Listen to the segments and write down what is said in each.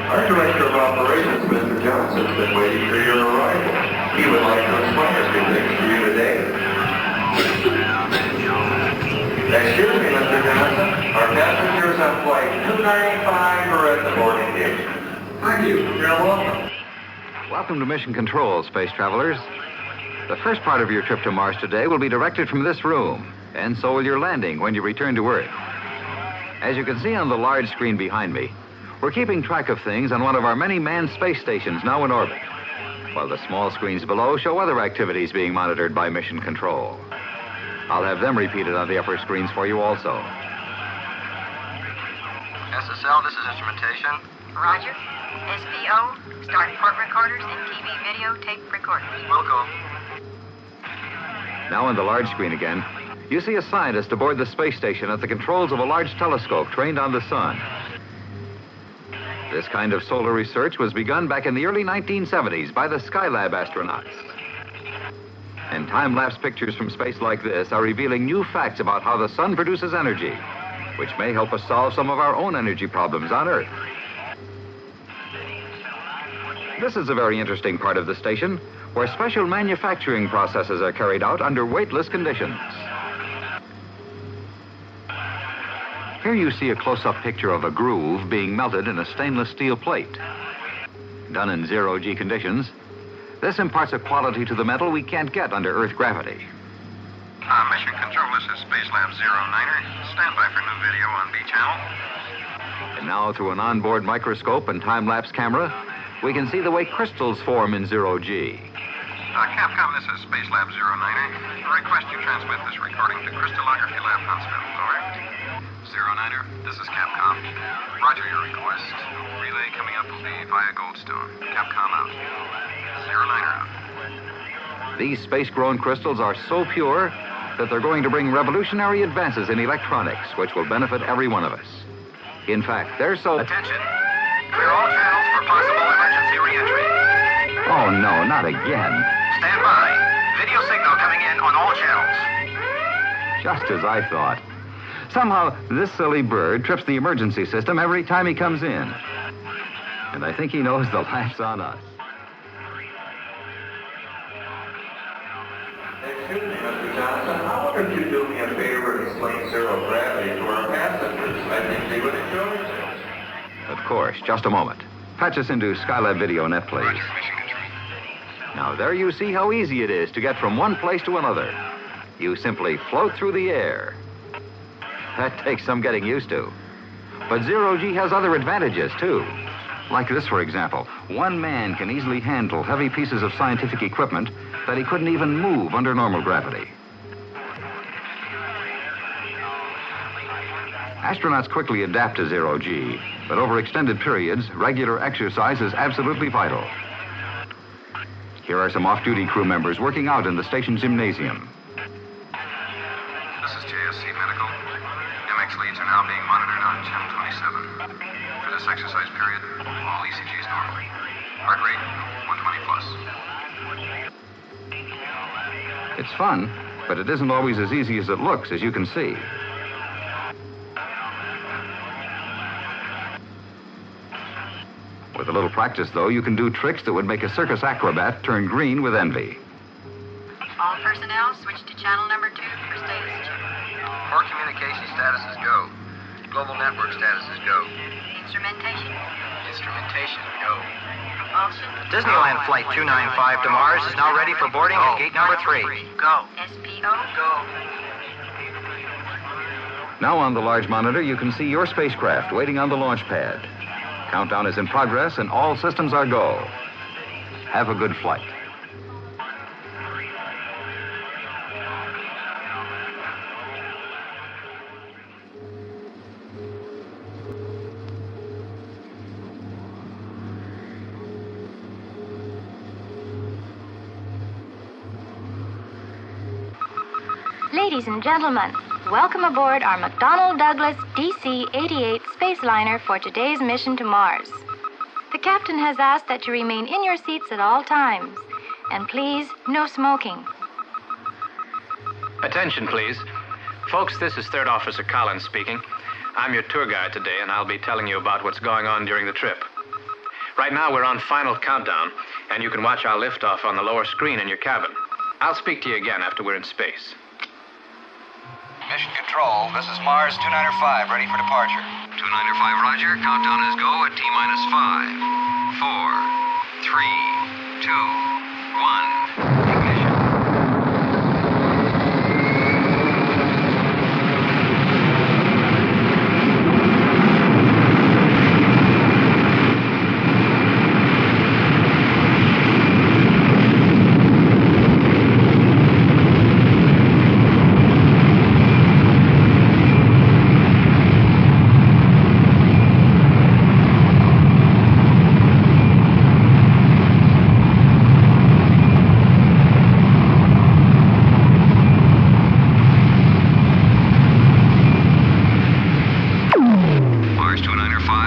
Our Director of Operations, Mr. Johnson, has been waiting for your arrival. He would like to explain a few things to you today. Excuse me, Mr. Johnson. Our passengers on flight 295 are at the boarding gate. Thank you. You're welcome. Welcome to Mission Control, space travelers. The first part of your trip to Mars today will be directed from this room, and so will your landing when you return to Earth. As you can see on the large screen behind me, we're keeping track of things on one of our many manned space stations now in orbit, while the small screens below show other activities being monitored by Mission Control. I'll have them repeated on the upper screens for you also. SSL, this is instrumentation. Roger. SPO, start port recorders and TV video tape recorders. Will go. Now on the large screen again, you see a scientist aboard the space station at the controls of a large telescope trained on the sun. This kind of solar research was begun back in the early 1970s by the Skylab astronauts. And time-lapse pictures from space like this are revealing new facts about how the sun produces energy, which may help us solve some of our own energy problems on Earth. This is a very interesting part of the station, where special manufacturing processes are carried out under weightless conditions. Here you see a close-up picture of a groove being melted in a stainless steel plate. Done in zero-G conditions, this imparts a quality to the metal we can't get under Earth gravity. Mission Control, this is Spacelab 09er. Stand by for new video on B channel. And now, through an onboard microscope and time-lapse camera, we can see the way crystals form in zero-G. Capcom, this is Spacelab 09er. Request you transmit this recording to Crystallography Lab Huntsville. Over. 09er, this is Capcom. Roger your request. Relay coming up will be via Goldstone. Capcom out. 09er out. These space-grown crystals are so pure that they're going to bring revolutionary advances in electronics, which will benefit every one of us. In fact, they're so... Attention. Clear all channels for possible emergency re-entry. Oh, no, not again. Stand by. Video signal coming in on all channels. Just as I thought. Somehow, this silly bird trips the emergency system every time he comes in. And I think he knows the laugh's on us. Excuse me, Mr. Johnson. I wonder if you'd do me a favor and explain zero gravity to our passengers. I think they would enjoy it. Of course, just a moment. Patch us into Skylab Video Net, please. Roger, Mission Control. Now, there you see how easy it is to get from one place to another. You simply float through the air. That takes some getting used to. But zero-G has other advantages, too. Like this, for example. One man can easily handle heavy pieces of scientific equipment that he couldn't even move under normal gravity. Astronauts quickly adapt to zero-G, but over extended periods, regular exercise is absolutely vital. Here are some off-duty crew members working out in the station gymnasium. This is JSC Medical. MX leads are now being monitored on Channel 27. For this exercise period, all ECGs normal. Heart rate, 120 plus. It's fun, but it isn't always as easy as it looks, as you can see. With a little practice, though, you can do tricks that would make a circus acrobat turn green with envy. All personnel switch to channel number 2 for status check. Core communication status is go. Global network status is go. Instrumentation. Instrumentation, go. Propulsion. Disneyland Flight 295 to Mars is now ready for boarding at gate number 3. Go. SPO. Go. Now on the large monitor, you can see your spacecraft waiting on the launch pad. Countdown is in progress and all systems are go. Have a good flight. Ladies and gentlemen, welcome aboard our McDonnell Douglas DC-88 space liner for today's mission to Mars. The captain has asked that you remain in your seats at all times. And please, no smoking. Attention, please. Folks, this is Third Officer Collins speaking. I'm your tour guide today, and I'll be telling you about what's going on during the trip. Right now, we're on final countdown, and you can watch our liftoff on the lower screen in your cabin. I'll speak to you again after we're in space. Mission Control, this is Mars 295, ready for departure. 295, roger. Countdown is go at T-minus 5, 4, 3, 2, 1. Ignition.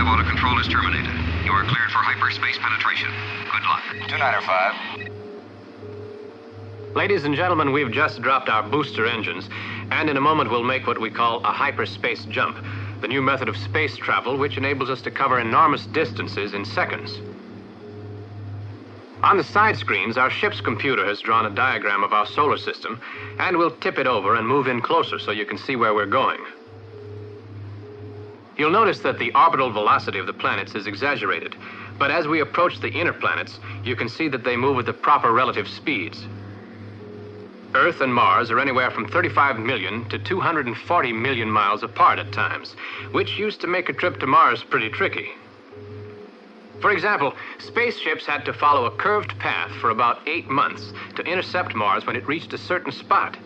Autocontrol is terminated. You are cleared for hyperspace penetration. Good luck. 295. Ladies and gentlemen, we've just dropped our booster engines, and in a moment we'll make what we call a hyperspace jump, the new method of space travel which enables us to cover enormous distances in seconds. On the side screens, our ship's computer has drawn a diagram of our solar system, and we'll tip it over and move in closer so you can see where we're going. You'll notice that the orbital velocity of the planets is exaggerated, but as we approach the inner planets, you can see that they move at the proper relative speeds. Earth and Mars are anywhere from 35 million to 240 million miles apart at times, which used to make a trip to Mars pretty tricky. For example, spaceships had to follow a curved path for about 8 months to intercept Mars when it reached a certain spot.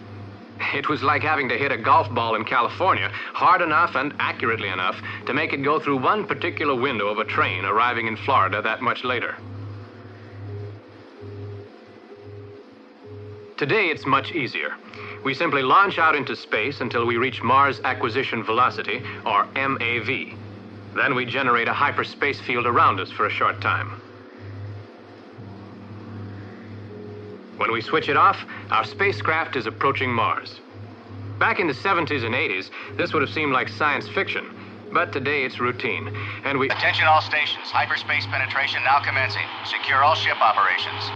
It was like having to hit a golf ball in California hard enough and accurately enough to make it go through one particular window of a train arriving in Florida that much later. Today, it's much easier. We simply launch out into space until we reach Mars Acquisition Velocity, or MAV. Then we generate a hyperspace field around us for a short time. When we switch it off, our spacecraft is approaching Mars. Back in the 70s and 80s, this would have seemed like science fiction, but today it's routine, and we... Attention all stations, hyperspace penetration now commencing. Secure all ship operations.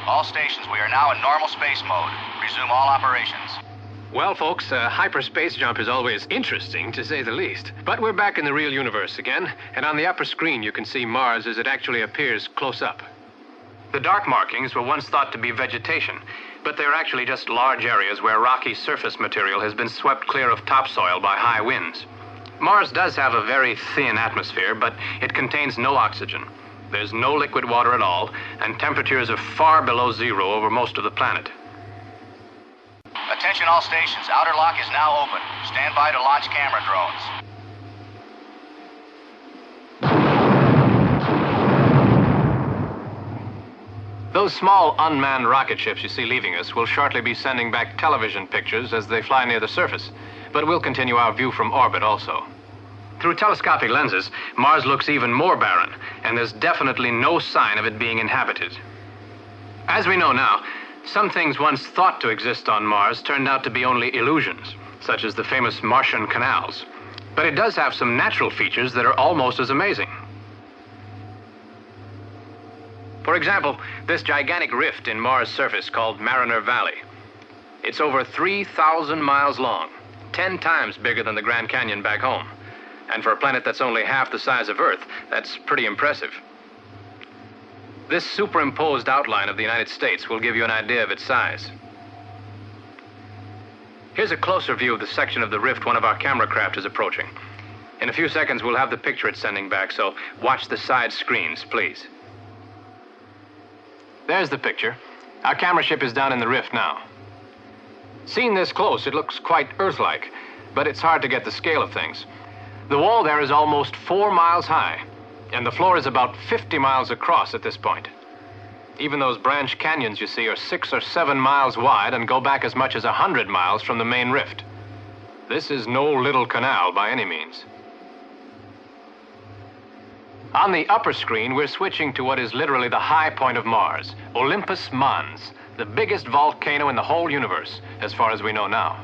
All stations, we are now in normal space mode. Resume all operations. Well, folks, folks, a hyperspace jump is always interesting, to say the least. But we're back in the real universe again, and on the upper screen you can see Mars as it actually appears close up. The dark markings were once thought to be vegetation, but they're actually just large areas where rocky surface material has been swept clear of topsoil by high winds. Mars does have a very thin atmosphere, but it contains no oxygen. There's no liquid water at all, and temperatures are far below zero over most of the planet. Attention all stations, outer lock is now open. Stand by to launch camera drones. Those small unmanned rocket ships you see leaving us will shortly be sending back television pictures as they fly near the surface, but we'll continue our view from orbit also. Through telescopic lenses, Mars looks even more barren, and there's definitely no sign of it being inhabited. As we know now, some things once thought to exist on Mars turned out to be only illusions, such as the famous Martian canals. But it does have some natural features that are almost as amazing. For example, this gigantic rift in Mars' surface called Mariner Valley. It's over 3,000 miles long, 10 times bigger than the Grand Canyon back home. And for a planet that's only half the size of Earth, that's pretty impressive. This superimposed outline of the United States will give you an idea of its size. Here's a closer view of the section of the rift one of our camera craft is approaching. In a few seconds, we'll have the picture it's sending back, so watch the side screens, please. There's the picture. Our camera ship is down in the rift now. Seen this close, it looks quite Earth-like, but it's hard to get the scale of things. The wall there is almost 4 miles high, and the floor is about 50 miles across at this point. Even those branch canyons you see are 6 or 7 miles wide and go back as much as 100 miles from the main rift. This is no little canal by any means. On the upper screen, we're switching to what is literally the high point of Mars, Olympus Mons, the biggest volcano in the whole universe, as far as we know now.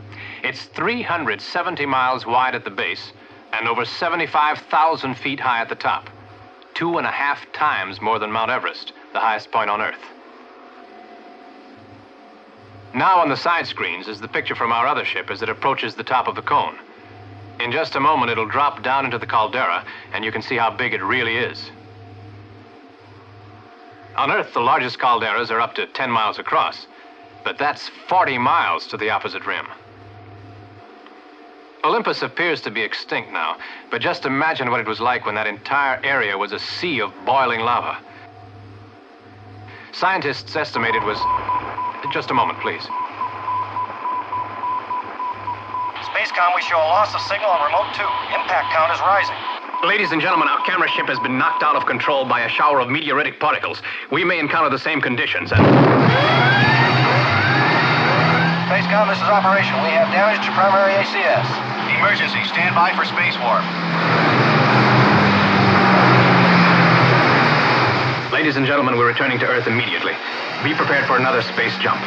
It's 370 miles wide at the base and over 75,000 feet high at the top. 2.5 times more than Mount Everest, the highest point on Earth. Now on the side screens is the picture from our other ship as it approaches the top of the cone. In just a moment, it'll drop down into the caldera, and you can see how big it really is. On Earth, the largest calderas are up to 10 miles across, but that's 40 miles to the opposite rim. Olympus appears to be extinct now, but just imagine what it was like when that entire area was a sea of boiling lava. Scientists estimate it was... Just a moment, please. Spacecom, we show a loss of signal on remote 2. Impact count is rising. Ladies and gentlemen, our camera ship has been knocked out of control by a shower of meteoritic particles. We may encounter the same conditions and... Spacecom, this is Operation. We have damage to primary ACS. Emergency, stand by for space warp. Ladies and gentlemen, we're returning to Earth immediately. Be prepared for another space jump.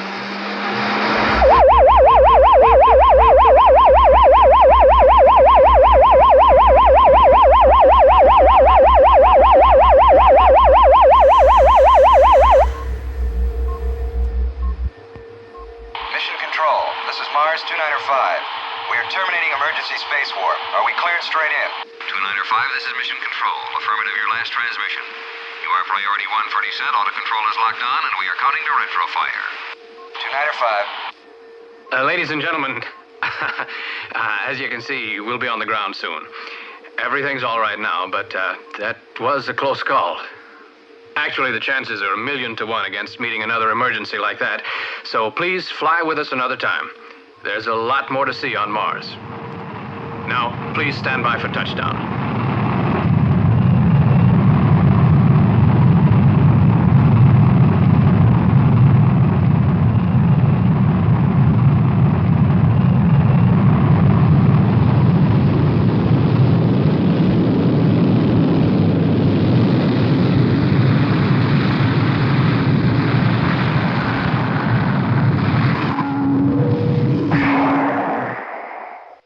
Mission Control, this is Mars 295. We are terminating emergency space warp. Are we cleared straight in? 295, this is Mission Control. Affirmative, your last transmission. You are priority 1 for descent. Auto control is locked on, and we are counting to retrofire. 295. Ladies and gentlemen, as you can see, we'll be on the ground soon. Everything's all right now, but that was a close call. Actually, the chances are 1,000,000 to 1 against meeting another emergency like that, so please fly with us another time. There's a lot more to see on Mars. Now, please stand by for touchdown.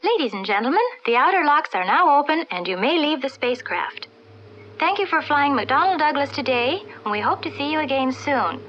Ladies and gentlemen, the outer locks are now open and you may leave the spacecraft. Thank you for flying McDonnell Douglas today, and we hope to see you again soon.